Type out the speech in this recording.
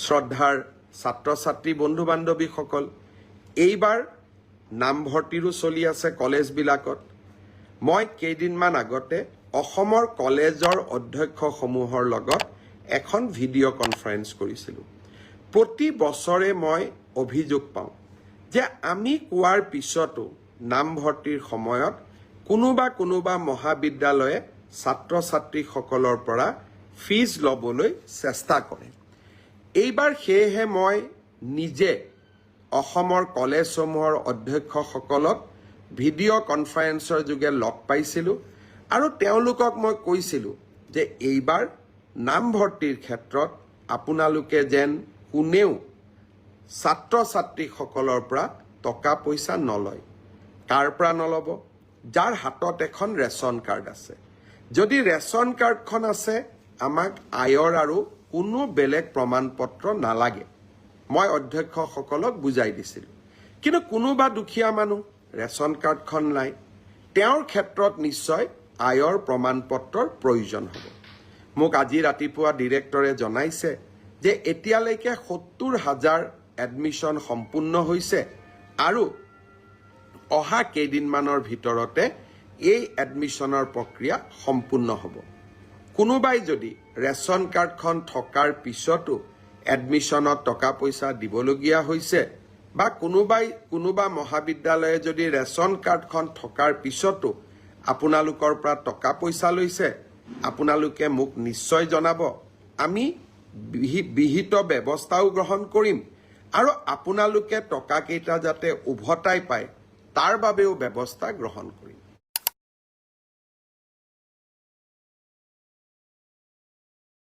শ্ৰদ্ধাৰ ছাত্ৰ ছাত্ৰী বন্ধু বান্ধৱীসকল, এইবাৰ নামভৰ্তিৰো চলি আছে কলেজবিলাকত। মই কেইদিনমান আগতে অসমৰ কলেজৰ অধ্যক্ষসমূহৰ লগত এখন ভিডিঅ' কনফাৰেন্স কৰিছিলোঁ। প্ৰতি বছৰে মই অভিযোগ পাওঁ যে আমি কোৱাৰ পিছতো নামভৰ্তিৰ সময়ত কোনোবা মহাবিদ্যালয়ে ছাত্ৰ ছাত্ৰীসকলৰ পৰা ফিজ ল'বলৈ চেষ্টা কৰে। এইবাৰ সেয়েহে মই নিজে অসমৰ কলেজসমূহৰ অধ্যক্ষসকলক ভিডিঅ' কনফাৰেন্সৰ যোগে লগ পাইছিলোঁ আৰু তেওঁলোকক মই কৈছিলোঁ যে এইবাৰ নামভৰ্তিৰ ক্ষেত্ৰত আপোনালোকে যেন কোনেও ছাত্ৰ ছাত্ৰীসকলৰ পৰা টকা পইচা নলয়। কাৰ পৰা নল'ব? যাৰ হাতত এখন ৰেচন কাৰ্ড আছে। যদি ৰেচন কাৰ্ডখন আছে, আমাক আয়ৰ আৰু কোনো বেলেগ প্ৰমাণ পত্ৰ নালাগে। মই অধ্যক্ষসকলক বুজাই দিছিলোঁ। কিন্তু কোনোবা দুখীয়া মানুহ ৰেচন কাৰ্ডখন নাই, তেওঁৰ ক্ষেত্ৰত নিশ্চয় আয়ৰ প্ৰমাণ পত্ৰৰ প্ৰয়োজন হ'ব। মোক আজি ৰাতিপুৱা ডিৰেক্টৰে জনাইছে যে এতিয়ালৈকে ৭০,০০০ এডমিশ্যন সম্পূৰ্ণ হৈছে আৰু অহা কেইদিনমানৰ ভিতৰতে এই এডমিশ্যনৰ প্ৰক্ৰিয়া সম্পূৰ্ণ হ'ব। কোনোবাই যদি ৰেচন কাৰ্ডখন থকাৰ পিছতো এডমিশ্যনত টকা পইচা দিবলগীয়া হৈছে বা কোনোবা মহাবিদ্যালয়ে যদি ৰেচন কাৰ্ডখন থকাৰ পিছতো আপোনালোকৰ পৰা টকা পইচা লৈছে, আপোনালোকে মোক নিশ্চয় জনাব। আমি বিহিত ব্যৱস্থাও গ্ৰহণ কৰিম আৰু আপোনালোকে টকাকেইটা যাতে উভতাই পায় তাৰ বাবেও ব্যৱস্থা গ্ৰহণ কৰিম।